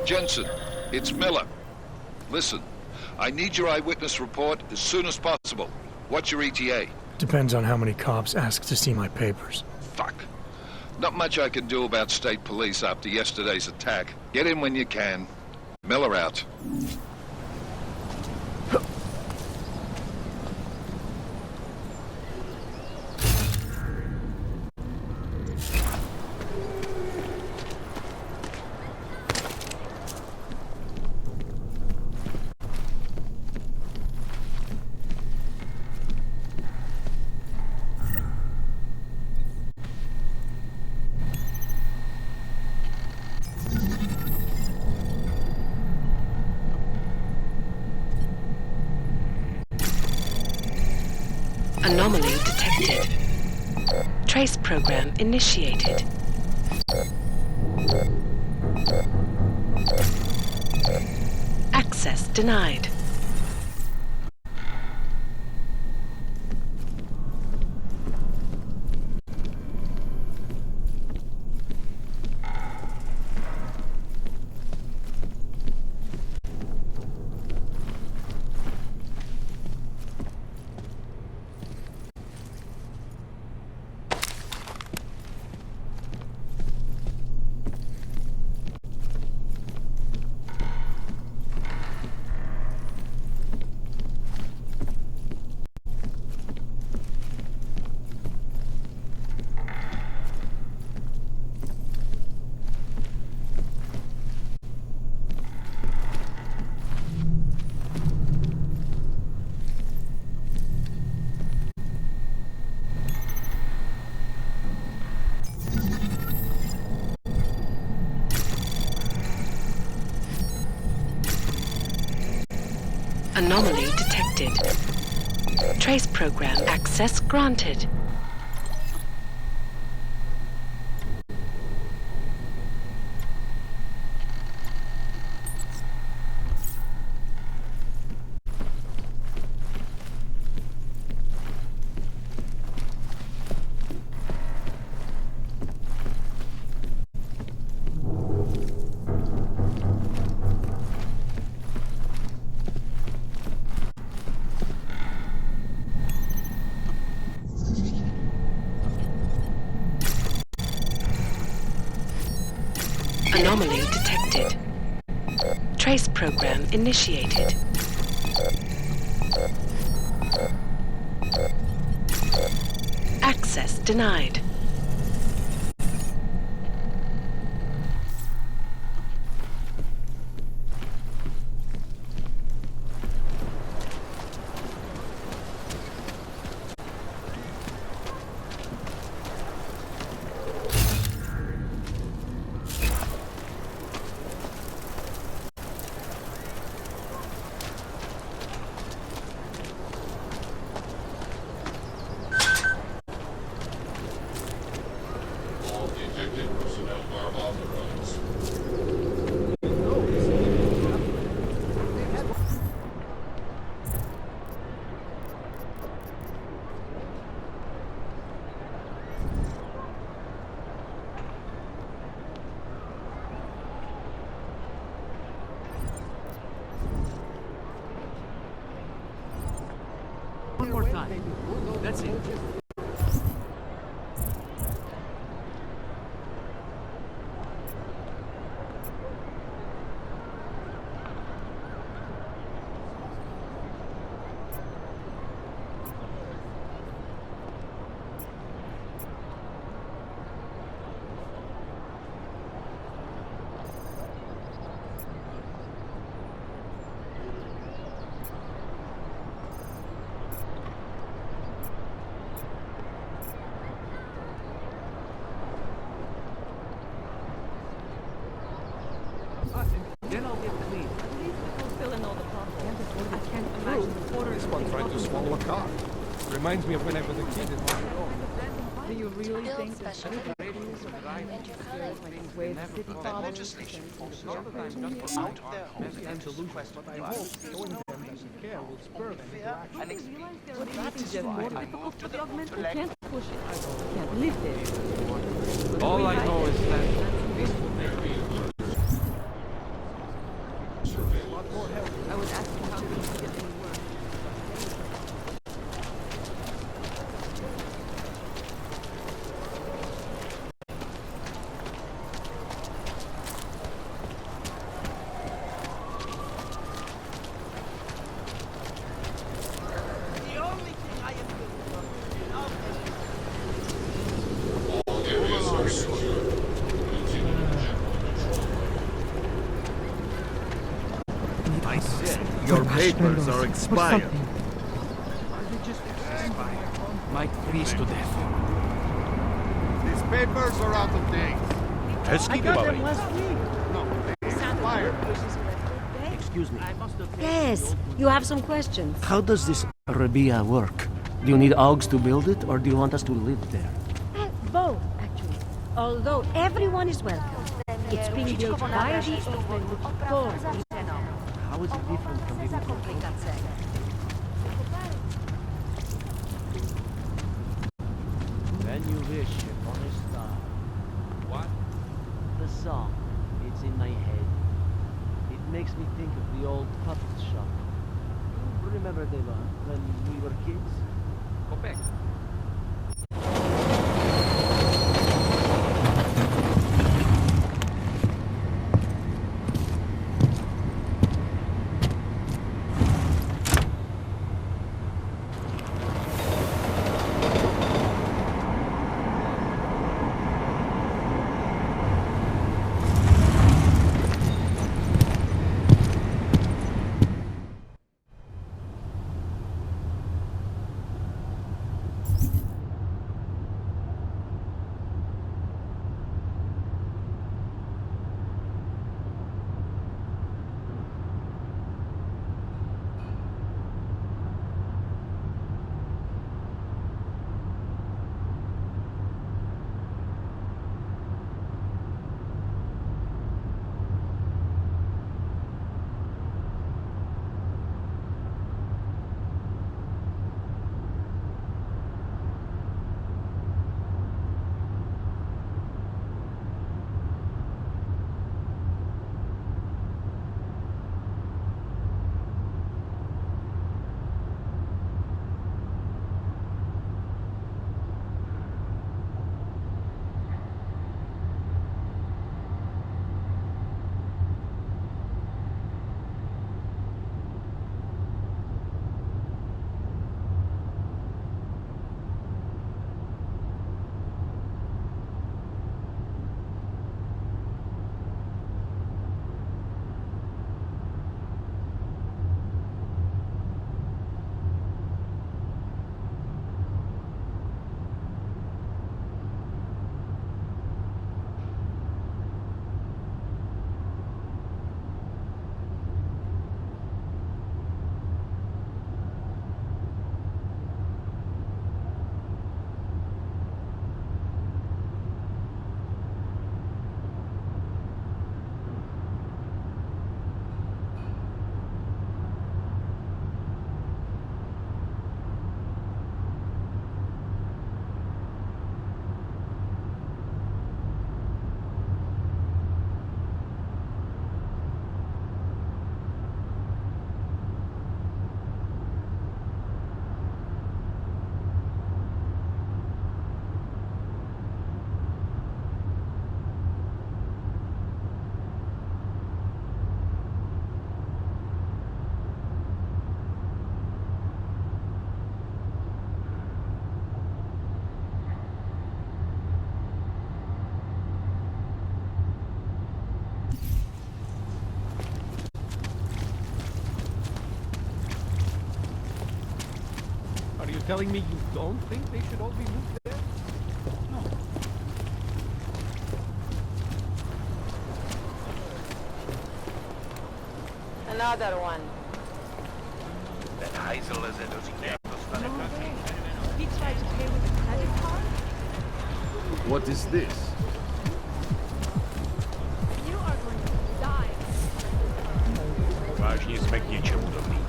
Jensen, it's Miller. Listen, I need your eyewitness report as soon as possible. What's your ETA? Depends on how many cops ask to see my papers. Fuck. Not much I can do about state police after yesterday's attack. Get in when you can. Miller out. Anomaly detected. Trace program initiated. Access denied. Anomaly detected. Trace program access granted. Anomaly detected. Trace program initiated. Access denied. One more time. That's it. Then I'll get clean. Fulfilling all the problems. I can't imagine the order. This one tried to swallow a car. Reminds me of when I was a kid in Montreal. Do you really think that citizens of the way the city fathers Out there, and solutions, but I hope showing them doesn't care will spur them into action. that is just more difficult for the government? We can't push it. I can't live there. All I know is that this will make me I said your papers are expired. Might freeze to death. These papers are out of date. I got them last week. No, they expired. Excuse me. I must have Yes, you have some questions. How does this Rabia work? Do you need Augs to build it, or do you want us to live there? Both, actually. Although everyone is welcome. It's being built by the open with thorns. How is it different from living When you wish upon a star. What? The song. It's in my head. It makes me think of the old puppet shop. You remember them when we were kids? Go back. Are you telling me you don't think they should all be moved there? No. Another one. He tried to pay with a credit card? What is this? You are going to die. Vážně jsme k něčemu dobrý.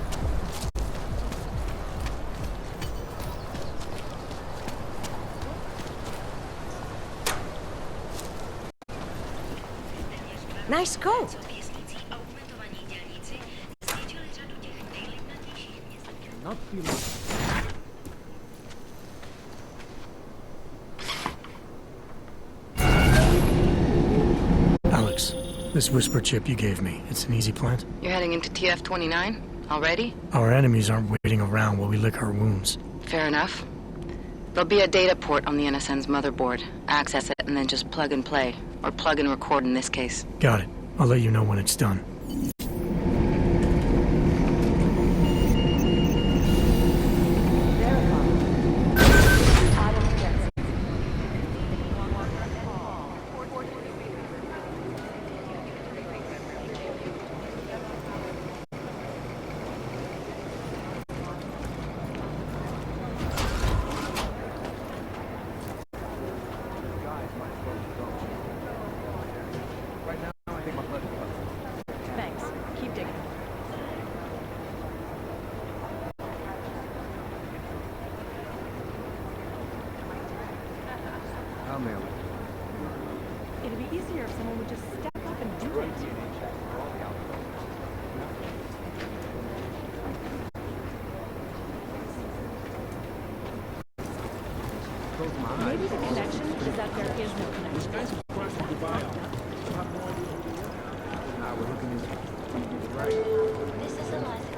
Nice coat. Not feel Alex, this whisper chip you gave me, it's an easy plant? You're heading into TF-29 already? Our enemies aren't waiting around while we lick our wounds. Fair enough. There'll be a data port on the NSN's motherboard. Access it and then just plug and play. Or plug and record in this case. Got it. I'll let you know when it's done. Thanks. Keep digging. I'll mail it. It'd be easier if someone would just step up and do it. Maybe the connection is that there is no connection. Nah, we're looking into it. Right. This is Eliza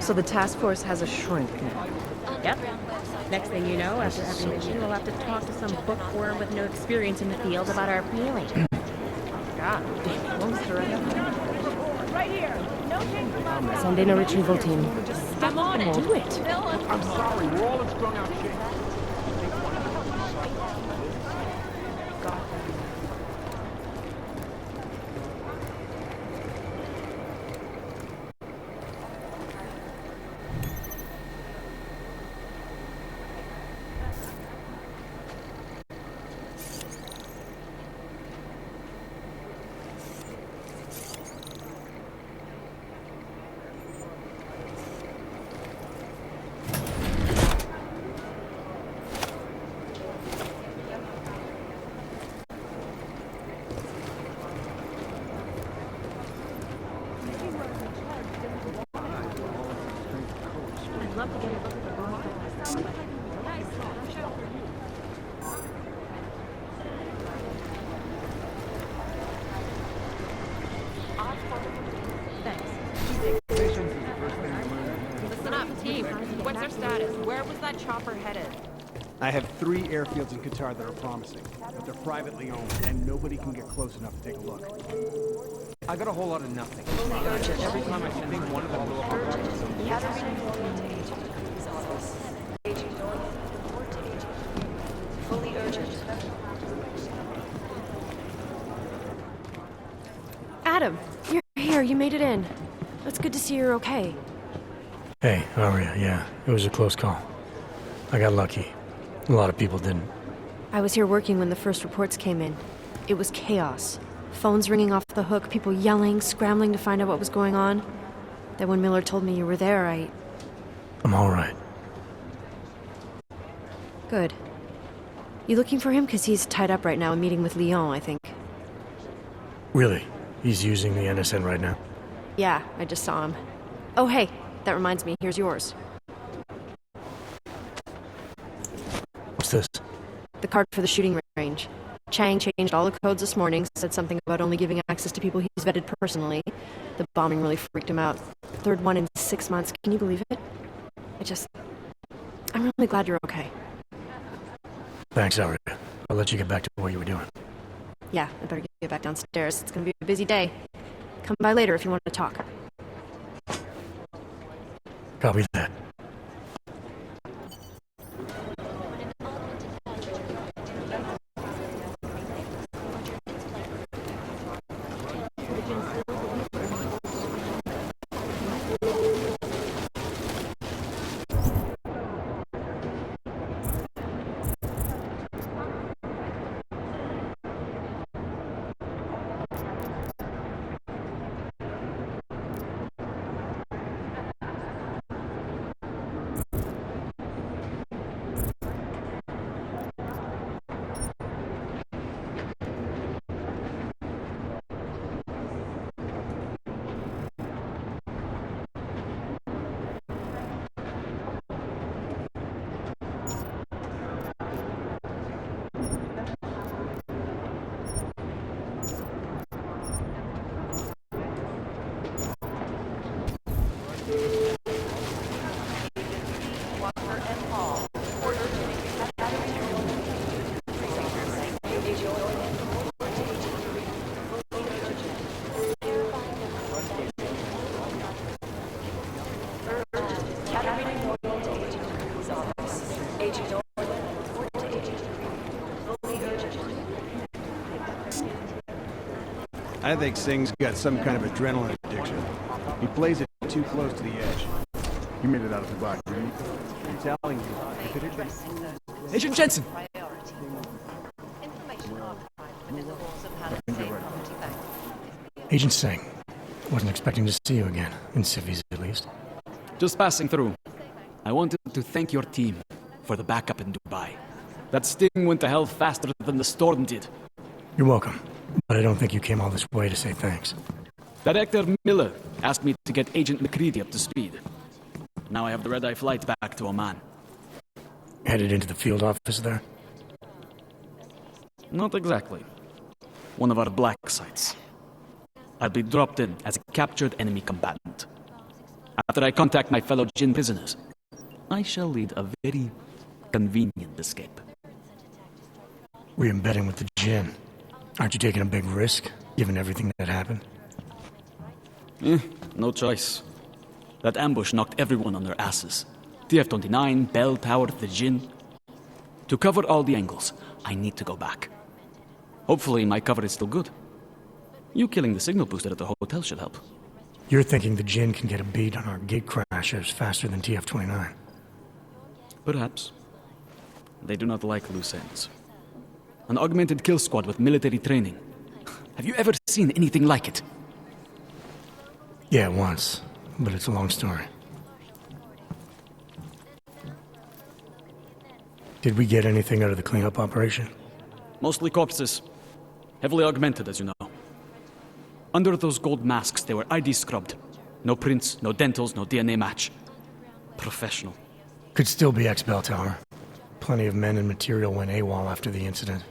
So the task force has a shrink now. Yep. Next thing you know, after every mission, we'll have to talk to some bookworm with no experience in the field about our feelings. God, close to right here. No change for my Send in a retrieval team. Just step on it. Do it. I'm sorry, we're all in strung out shape. I'd love to get a look at the bomb. Listen up, team. What's their status? Where was that chopper headed? I have 3 airfields in Qatar that are promising, but they're privately owned, and nobody can get close enough to take a look. I got a whole lot of nothing. Every time I think one of them will fully urgent. Adam, you're here. You made it in. It's good to see you're okay. Hey, how are you? Yeah, it was a close call. I got lucky. A lot of people didn't. I was here working when the first reports came in. It was chaos. Phones ringing off the hook, people yelling, scrambling to find out what was going on. Then when Miller told me you were there, I'm all right. Good. You looking for him? Because he's tied up right now, meeting with Lyon, I think. Really? He's using the NSN right now? Yeah, I just saw him. Oh, hey, that reminds me. Here's yours. What's this? The card for the shooting range. Chang changed all the codes this morning, said something about only giving access to people he's vetted personally. The bombing really freaked him out. Third one in 6 months. Can you believe it? I'm really glad you're okay. Thanks, Eara. I'll let you get back to what you were doing. Yeah, I better get back downstairs. It's gonna be a busy day. Come by later if you want to talk. Copy that. I think Singh's got some kind of adrenaline addiction. He plays it too close to the edge. You made it out of Dubai, didn't you? I'm telling you, if it had been... Agent Jensen! Agent Singh. Wasn't expecting to see you again, in civvies at least. Just passing through. I wanted to thank your team for the backup in Dubai. That sting went to hell faster than the storm did. You're welcome, but I don't think you came all this way to say thanks. Director Miller asked me to get Agent McCready up to speed. Now I have the red-eye flight back to Oman. Headed into the field office there? Not exactly. One of our black sites. I'll be dropped in as a captured enemy combatant. After I contact my fellow Jinn prisoners, I shall lead a very convenient escape. Re-embedding with the Jinn. Aren't you taking a big risk, given everything that happened? No choice. That ambush knocked everyone on their asses. TF-29, Bell Tower, the Jinn. To cover all the angles, I need to go back. Hopefully my cover is still good. You killing the signal booster at the hotel should help. You're thinking the Jinn can get a beat on our gate crashers faster than TF-29? Perhaps. They do not like loose ends. An augmented kill squad with military training. Have you ever seen anything like it? Yeah, once. But it's a long story. Did we get anything out of the cleanup operation? Mostly corpses. Heavily augmented, as you know. Under those gold masks, they were ID scrubbed. No prints, no dentals, no DNA match. Professional. Could still be ex-Bell Tower. Plenty of men and material went AWOL after the incident.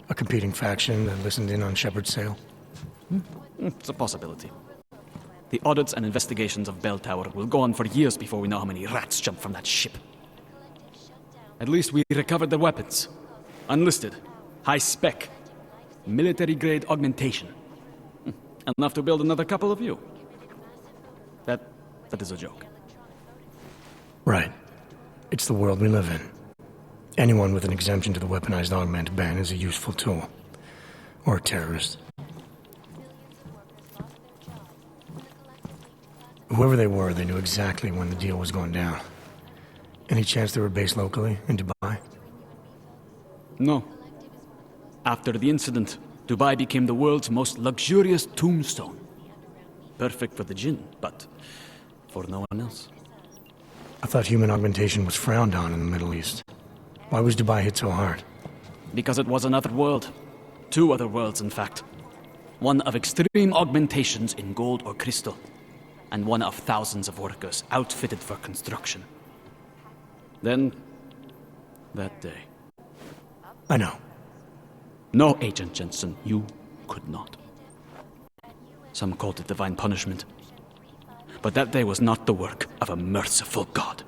A competing faction that listened in on Shepard's sale. It's a possibility. The audits and investigations of Bell Tower will go on for years before we know how many rats jumped from that ship. At least we recovered their weapons. Unlisted. High spec. Military-grade augmentation. Enough to build another couple of you. That is a joke. Right. It's the world we live in. Anyone with an exemption to the weaponized augment ban is a useful tool. Or a terrorist. Whoever they were, they knew exactly when the deal was going down. Any chance they were based locally, in Dubai? No. After the incident, Dubai became the world's most luxurious tombstone. Perfect for the Jinn, but for no one else. I thought human augmentation was frowned on in the Middle East. Why was Dubai hit so hard? Because it was another world. Two other worlds, in fact. One of extreme augmentations in gold or crystal, and one of thousands of workers outfitted for construction. Then, that day. I know. No, Agent Jensen, you could not. Some called it divine punishment. But that day was not the work of a merciful God.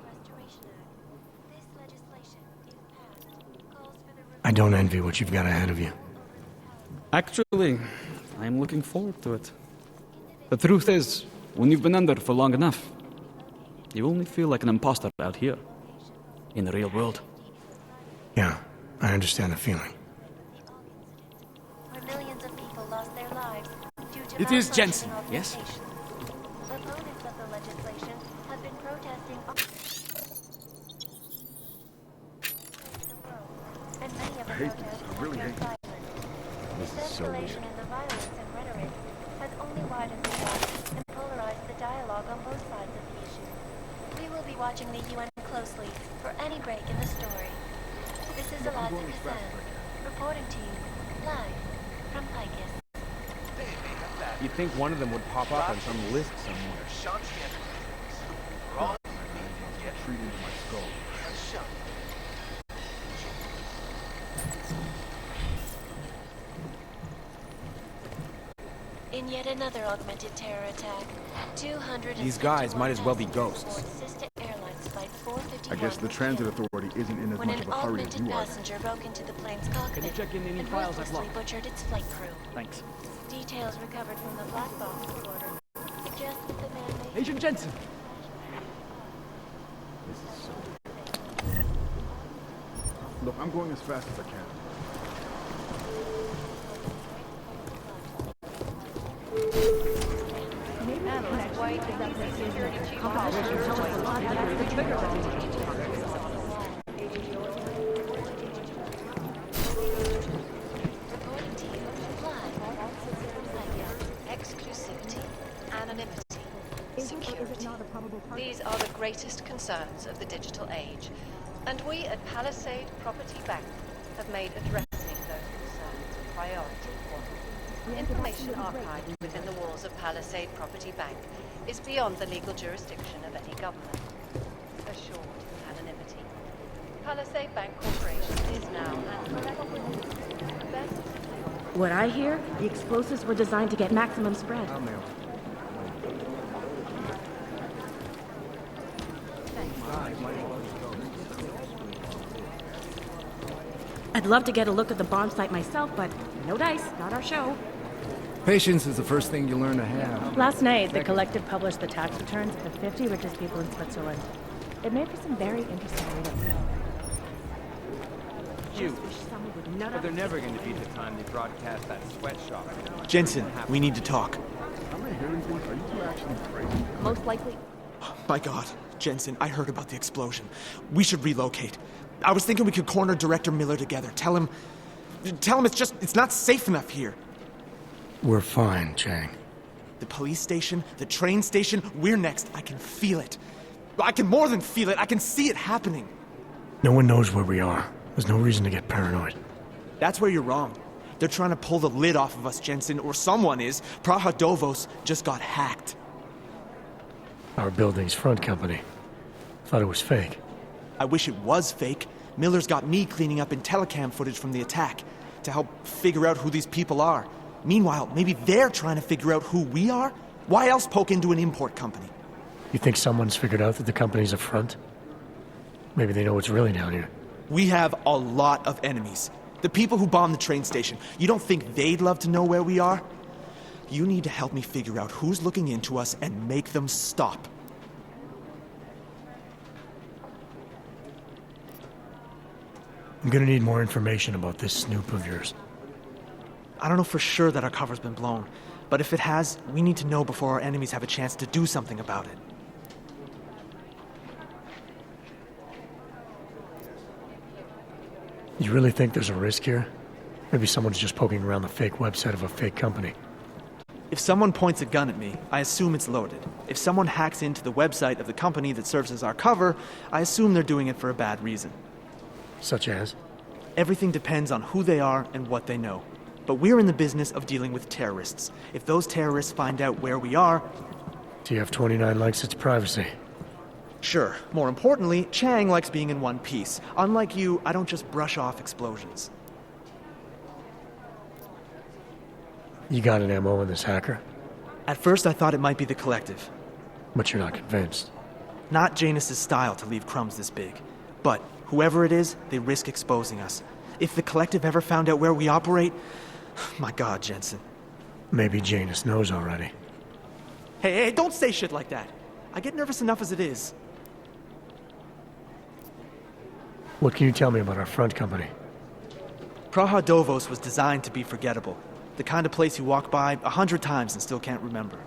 I don't envy what you've got ahead of you. Actually, I am looking forward to it. The truth is, when you've been under for long enough, you only feel like an imposter out here, in the real world. Yeah, I understand the feeling. Where millions of people lost their lives due to It is Jensen, yes? Opponents of the legislation have been protesting the world, and many of the protests have turned violent. This escalation in the violence and rhetoric has only widened the gap and polarized the dialogue on both sides of the issue. We will be watching the UN closely for any break in the story. This is Eliza Kazan, reporting to you, live from Picus. You'd think one of them would pop up on some list somewhere. Treat into my skull. In yet another augmented terror attack, 200 These guys might as well be ghosts. I guess the transit authority isn't in as much of a hurry as you are. Passenger broke into the plane's cockpit. Can you check in any and files I've ruthlessly locked? butchered its flight crew. Thanks. Details recovered from the black box reporter suggest that the man may... Agent Jensen! Look, I'm going as fast as I can. Exclusivity, anonymity, security. These are the greatest concerns of the digital age, and we at Palisade Property Bank have made addressing those concerns a priority. Information archived within the walls of Palisade Property Bank is beyond the legal jurisdiction of any government. Assured anonymity. Palisade Bank Corporation is now and forever the best. What I hear, the explosives were designed to get maximum spread. I'd love to get a look at the bomb site myself, but no dice, not our show. Patience is the first thing you learn to have. Last night, the collective published the tax returns of the 50 richest people in Switzerland. It made for some very interesting reading. Huge. But they're never going to beat the time they broadcast that sweatshop. Jensen, we need to talk. Am I hearing things? Are you two actually crazy? Most likely. My God, Jensen, I heard about the explosion. We should relocate. I was thinking we could corner Director Miller together. Tell him it's not safe enough here. We're fine, Chang. The police station, the train station, we're next. I can feel it. I can more than feel it. I can see it happening. No one knows where we are. There's no reason to get paranoid. That's where you're wrong. They're trying to pull the lid off of us, Jensen, or someone is. Praha-Dovos just got hacked. Our building's front company. Thought it was fake. I wish it was fake. Miller's got me cleaning up IntelliCam footage from the attack to help figure out who these people are. Meanwhile, maybe they're trying to figure out who we are? Why else poke into an import company? You think someone's figured out that the company's a front? Maybe they know what's really down here. We have a lot of enemies. The people who bombed the train station. You don't think they'd love to know where we are? You need to help me figure out who's looking into us and make them stop. I'm gonna need more information about this snoop of yours. I don't know for sure that our cover's been blown, but if it has, we need to know before our enemies have a chance to do something about it. You really think there's a risk here? Maybe someone's just poking around the fake website of a fake company. If someone points a gun at me, I assume it's loaded. If someone hacks into the website of the company that serves as our cover, I assume they're doing it for a bad reason. Such as? Everything depends on who they are and what they know. But we're in the business of dealing with terrorists. If those terrorists find out where we are... TF-29 likes its privacy. Sure. More importantly, Chang likes being in one piece. Unlike you, I don't just brush off explosions. You got an MO in this hacker? At first I thought it might be the collective. But you're not convinced? Not Janus's style to leave crumbs this big. But whoever it is, they risk exposing us. If the collective ever found out where we operate... My God, Jensen. Maybe Janus knows already. Hey, don't say shit like that. I get nervous enough as it is. What can you tell me about our front company? Praha-Dovos was designed to be forgettable. The kind of place you walk by 100 times and still can't remember.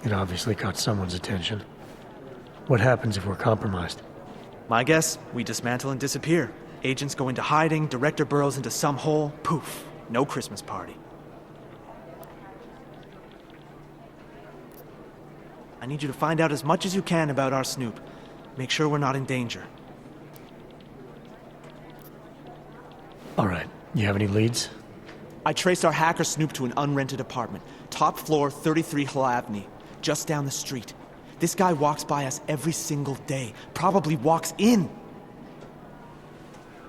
It obviously caught someone's attention. What happens if we're compromised? My guess, we dismantle and disappear. Agents go into hiding, Director burrows into some hole, poof, no Christmas party. I need you to find out as much as you can about our snoop. Make sure we're not in danger. All right. You have any leads? I traced our hacker snoop to an unrented apartment. Top floor, 33 Hlavny, just down the street. This guy walks by us every single day. Probably walks in.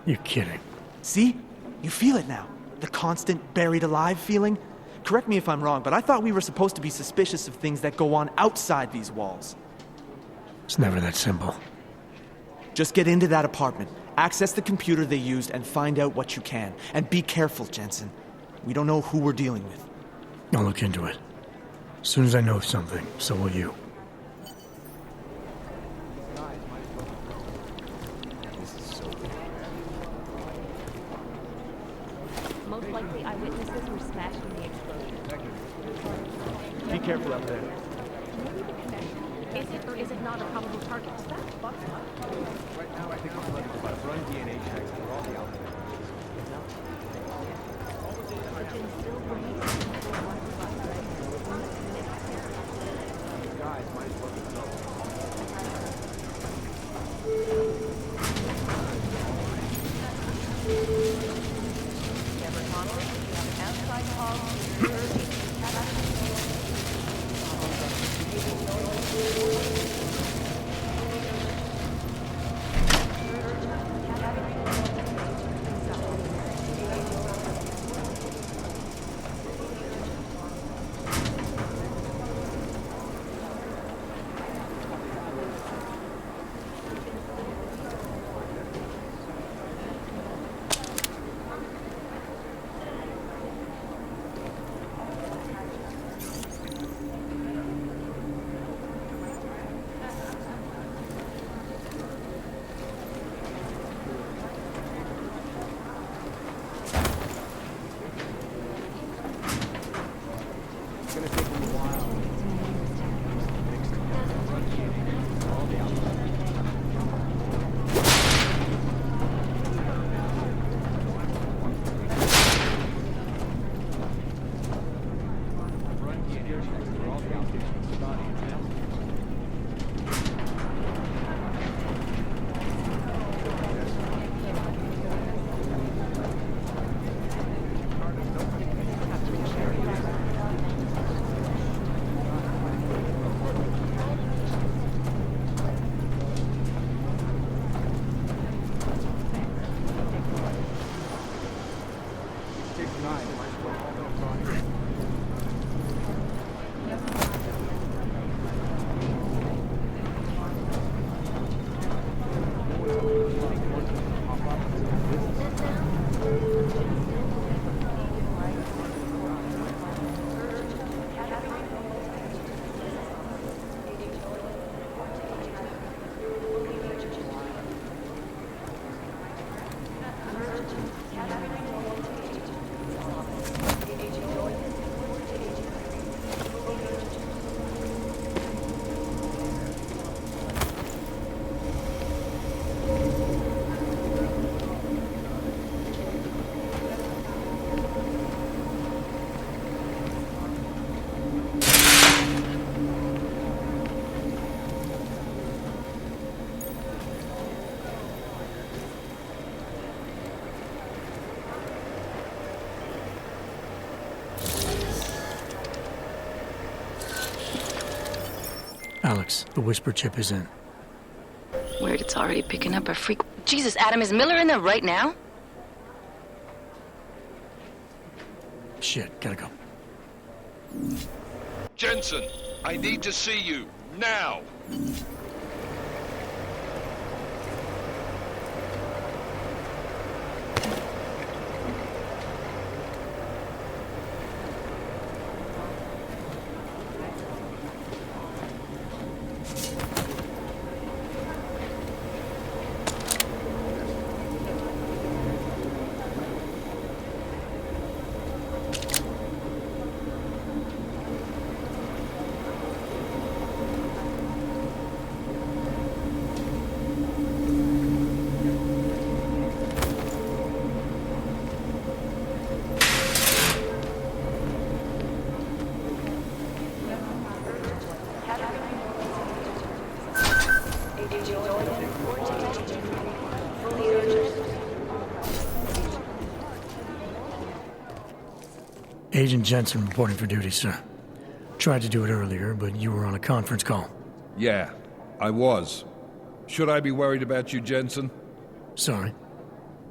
You're kidding. See? You feel it now. The constant buried alive feeling. Correct me if I'm wrong, but I thought we were supposed to be suspicious of things that go on outside these walls. It's never that simple. Just get into that apartment, access the computer they used, and find out what you can. And be careful, Jensen. We don't know who we're dealing with. I'll look into it. As soon as I know something, so will you. Most likely eyewitnesses were smashed in the explosion. Be careful up there. Is it or is it not a probable target? Is that Right now, I think it's looking about run DNA checks for all the outfits. Guys, might as well be Alex, the whisper chip is in. Weird, it's already picking up a freak. Jesus, Adam, is Miller in there right now? Shit, gotta go. Jensen, I need to see you, now! Agent Jensen reporting for duty, sir. Tried to do it earlier, but you were on a conference call. Yeah, I was. Should I be worried about you, Jensen? Sorry.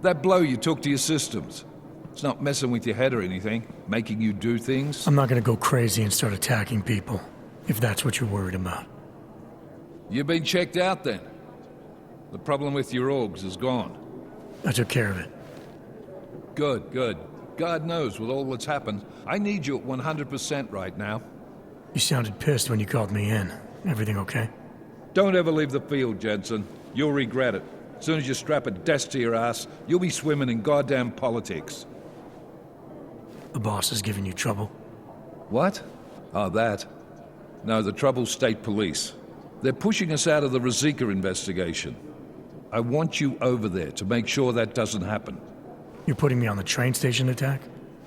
That blow you took to your systems. It's not messing with your head or anything, making you do things? I'm not gonna go crazy and start attacking people, if that's what you're worried about. You've been checked out then? The problem with your orgs is gone? I took care of it. Good, good. God knows, with all that's happened, I need you at 100% right now. You sounded pissed when you called me in. Everything okay? Don't ever leave the field, Jensen. You'll regret it. As soon as you strap a desk to your ass, you'll be swimming in goddamn politics. The boss is giving you trouble? What? Oh, that. No, the trouble's state police. They're pushing us out of the Rosika investigation. I want you over there to make sure that doesn't happen. You're putting me on the train station attack?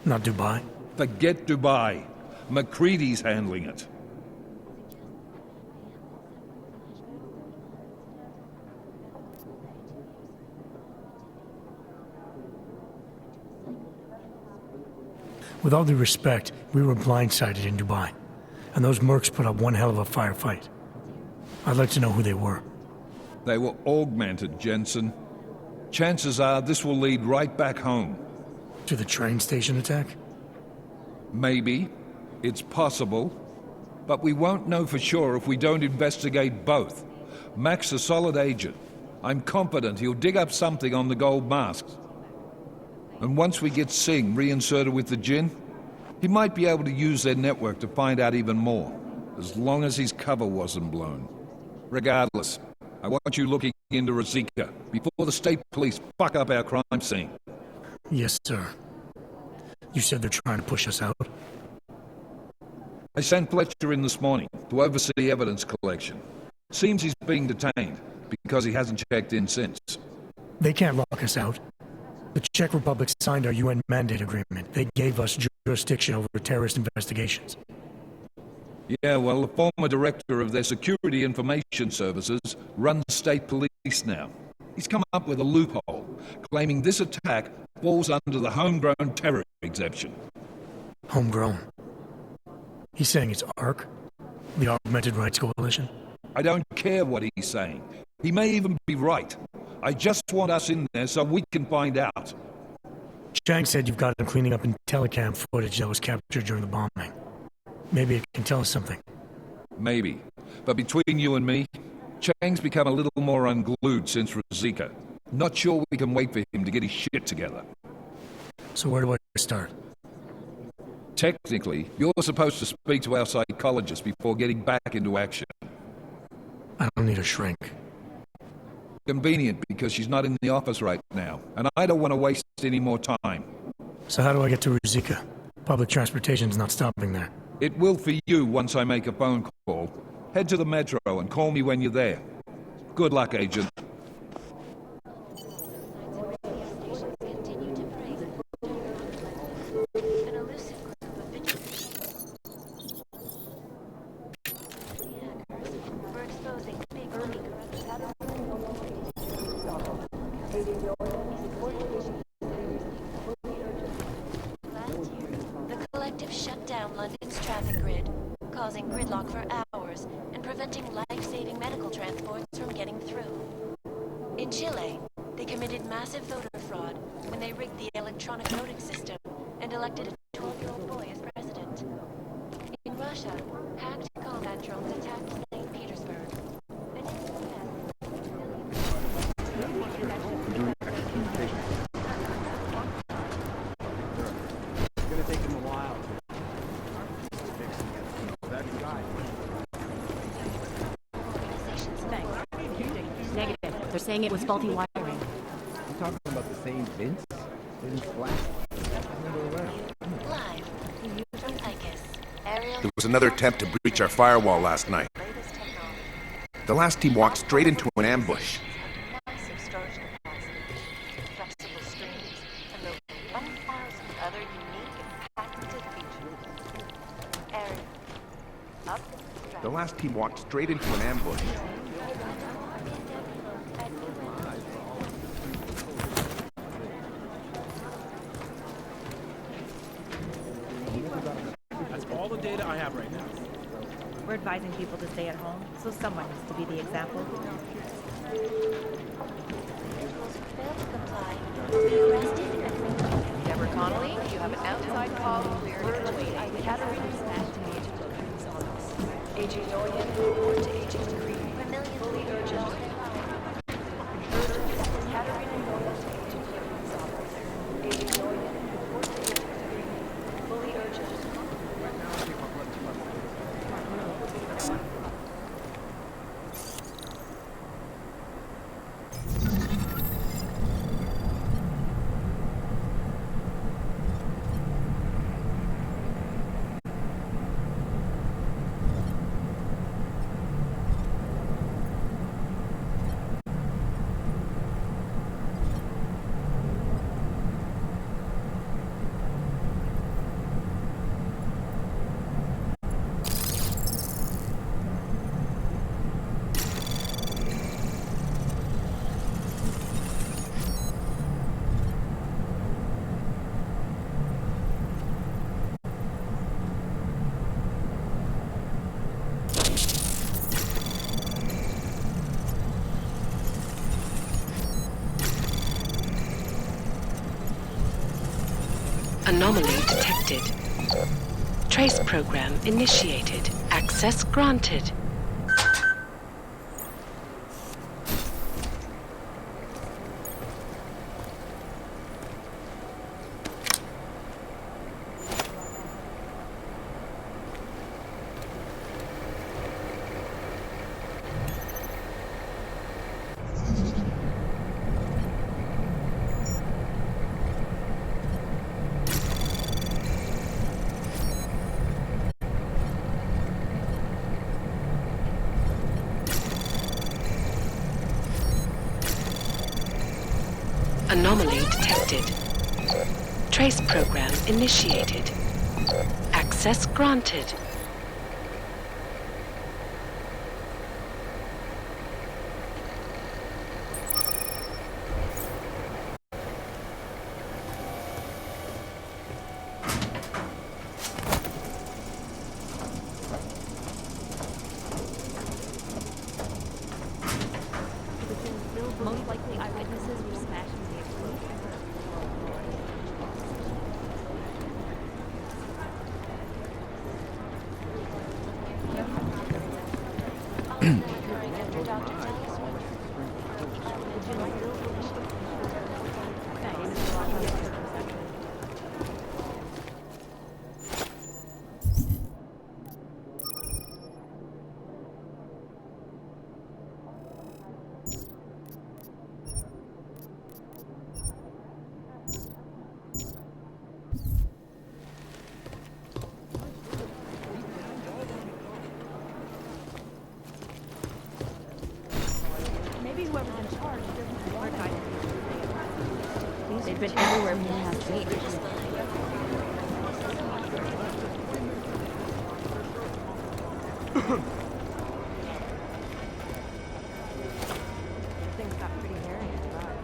Not Dubai? Forget Dubai. McCready's handling it. With all due respect, we were blindsided in Dubai, and those mercs put up one hell of a firefight. I'd like to know who they were. They were augmented, Jensen. Chances are this will lead right back home. To the train station attack? Maybe. It's possible. But we won't know for sure if we don't investigate both. Mac's a solid agent. I'm confident he'll dig up something on the gold masks. And once we get Singh reinserted with the Jinn, he might be able to use their network to find out even more, as long as his cover wasn't blown. Regardless, I want you looking into Rosika before the state police fuck up our crime scene. Yes, sir. You said they're trying to push us out? I sent Fletcher in this morning to oversee evidence collection. Seems he's being detained because he hasn't checked in since. They can't lock us out. The Czech Republic signed our UN mandate agreement. They gave us jurisdiction over terrorist investigations. Yeah, well, the former director of their security information services runs state police now. He's come up with a loophole, claiming this attack falls under the homegrown terror exemption. Homegrown? He's saying it's ARC? The Augmented Rights Coalition? I don't care what he's saying. He may even be right. I just want us in there so we can find out. Chang said you've got him cleaning up in telecam footage that was captured during the bombing. Maybe it can tell us something. Maybe. But between you and me, Chang's become a little more unglued since Rosika. Not sure we can wait for him to get his shit together. So where do I start? Technically, you're supposed to speak to our psychologist before getting back into action. I don't need a shrink. Convenient because she's not in the office right now, and I don't want to waste any more time. So how do I get to Rosika? Public transportation's not stopping there. It will for you once I make a phone call. Head to the metro and call me when you're there. Good luck, Agent. London's traffic grid, causing gridlock for hours and preventing life-saving medical transports from getting through. In Chile, they committed massive voter fraud when they rigged the electronic voting system and elected a 12-year-old boy as president. In Russia, hacked combat drones attacked St. Petersburg. Negative. They're saying it was faulty wiring. You talking about the same Vince? They didn't flash. Live from Icus. There was another attempt to breach our firewall last night. The last team walked straight into an ambush. Massive storage capacity, flexible streams, and over 1,000 other unique and patented features. Area. Up. The last team walked straight into an ambush. That's all the data I have right now. We're advising people to stay at home, so someone needs to be the example. Deborah Connolly, you have an outside call cleared and waiting. Katarina smashed an agent of Creed's office. Agent Dorian, report to Agent Creed. Vermilion fully urgent. Katarina Dorian to Agent Creed's office. Agent Dorian, report to Agent Creed. Fully urgent. Anomaly detected. Trace program initiated. Access granted. Anomaly detected. Trace program initiated. Access granted. Most likely eyewitnesses were smashing vehicles. Maybe whoever's in charge doesn't want to. They've been everywhere for the past week. Things got pretty hairy in July.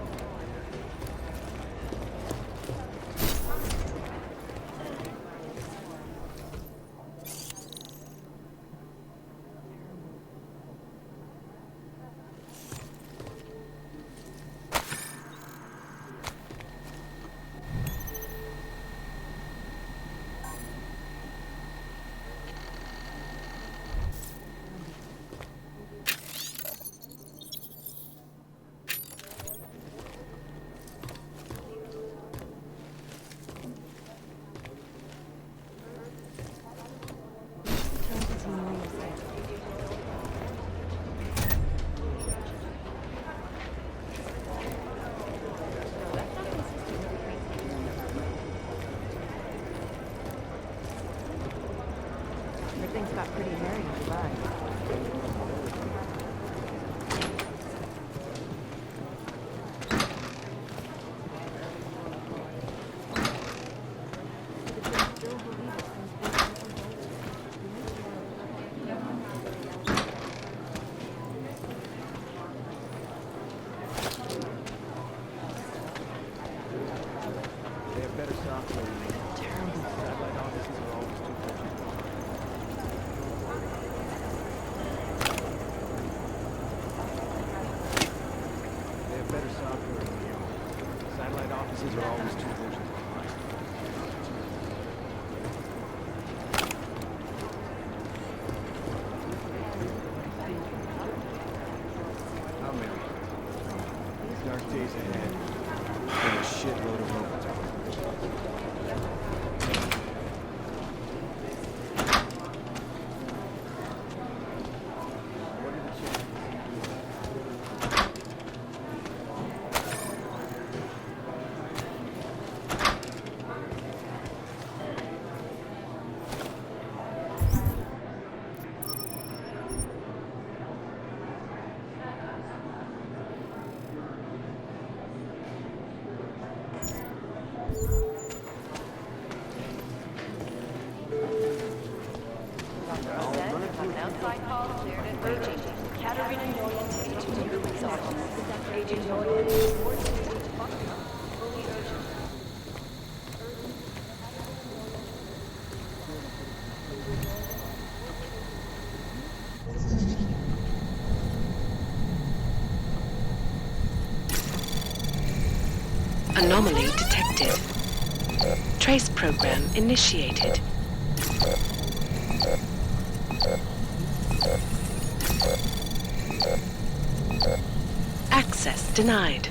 Things got pretty hairy in July. They have better software than me. Terrible. Satellite offices are always too pushy. They have better software than you. Satellite offices are always 2 versions behind. How many? These dark days ahead. And a shitload of overtime. Anomaly detected. Trace program initiated. Access denied.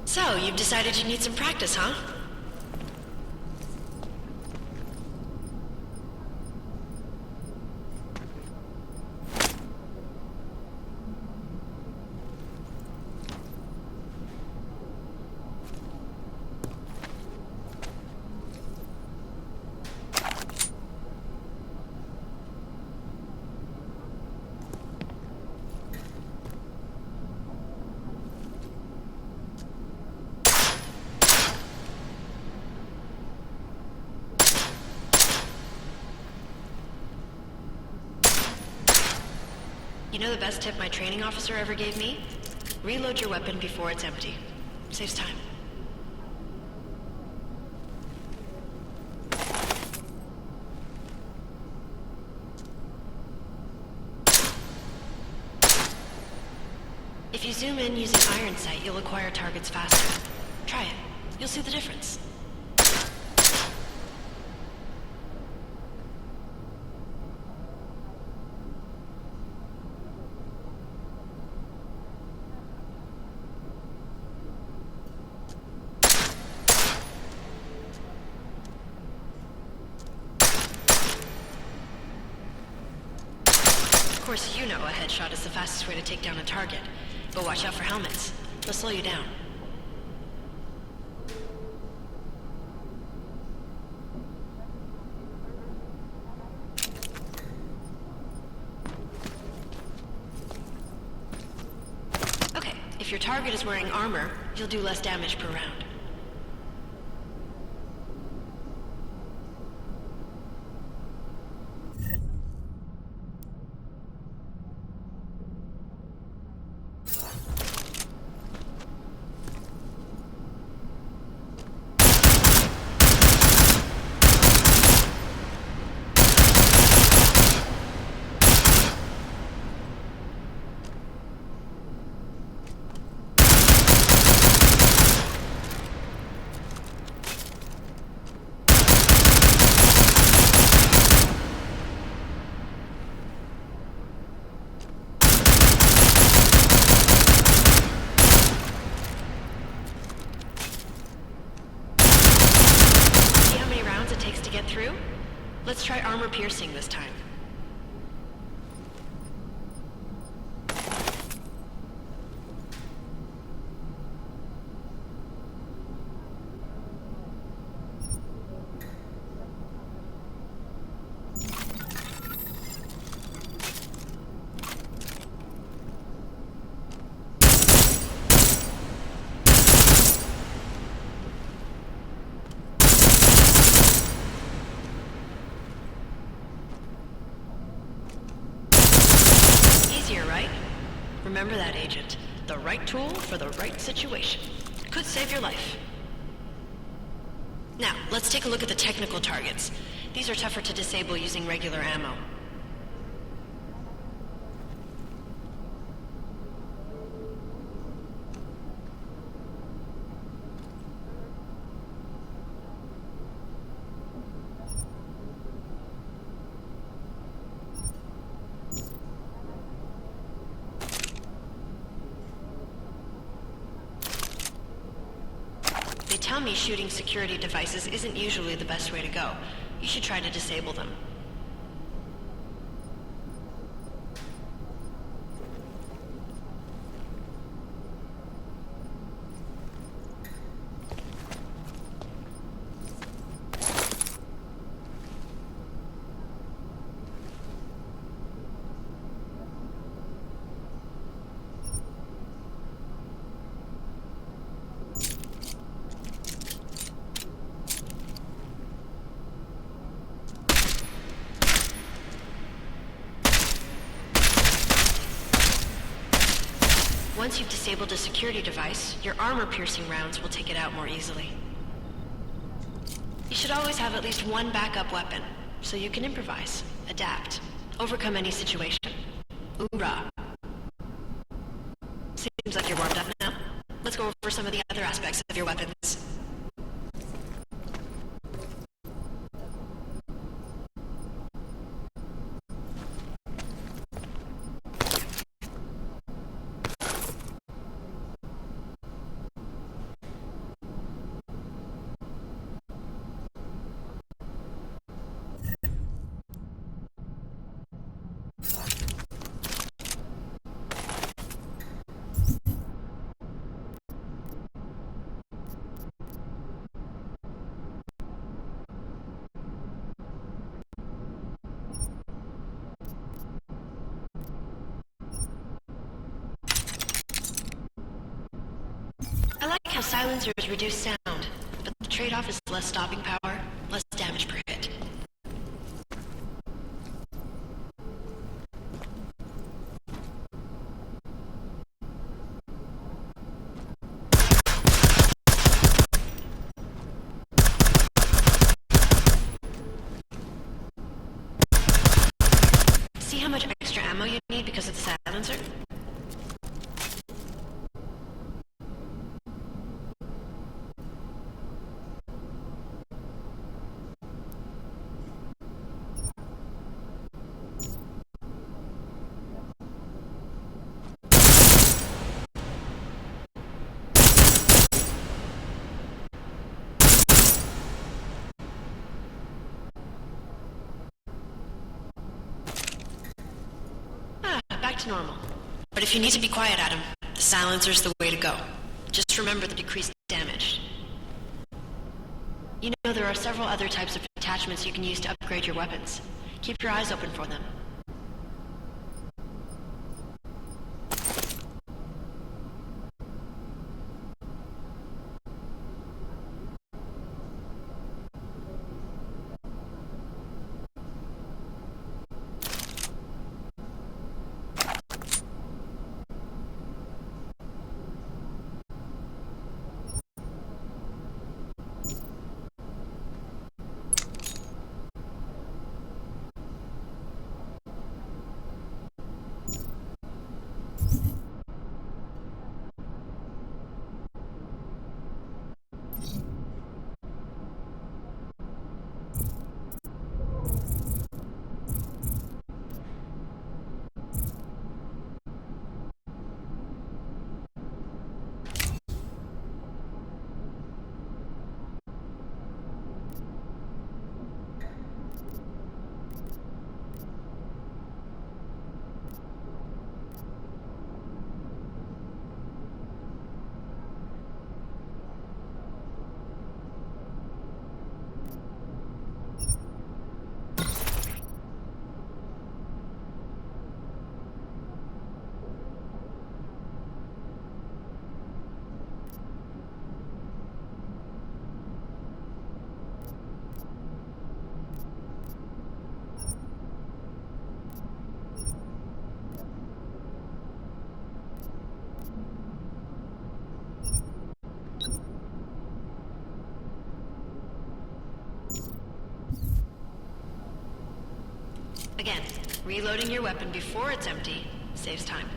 So, you've decided you need some practice, huh? You know the best tip my training officer ever gave me? Reload your weapon before it's empty. Saves time. If you zoom in using iron sight, you'll acquire targets faster. Try it. You'll see the difference. Of course, you know a headshot is the fastest way to take down a target, but watch out for helmets. They'll slow you down. Okay, if your target is wearing armor, you'll do less damage per round. Let's try armor piercing this time. Remember that, Agent. The right tool for the right situation. Could save your life. Now, let's take a look at the technical targets. These are tougher to disable using regular ammo. They tell me shooting security devices isn't usually the best way to go. You should try to disable them. Once you've disabled a security device, your armor-piercing rounds will take it out more easily. You should always have at least one backup weapon, so you can improvise, adapt, overcome any situation. Eara. Seems like you're warmed up now. Let's go over some of the other aspects of your weapons. I like how silencers reduce sound, but the trade-off is less stopping power, less damage per hit. See how much extra ammo you need because of the silencer? Back to normal. But if you need to be quiet, Adam, the silencer's the way to go. Just remember the decreased damage. You know, there are several other types of attachments you can use to upgrade your weapons. Keep your eyes open for them. Again, reloading your weapon before it's empty saves time.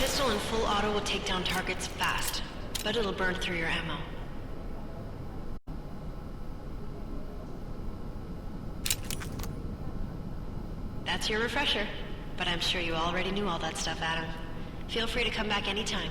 Pistol in full auto will take down targets fast, but it'll burn through your ammo. That's your refresher, but I'm sure you already knew all that stuff, Adam. Feel free to come back anytime.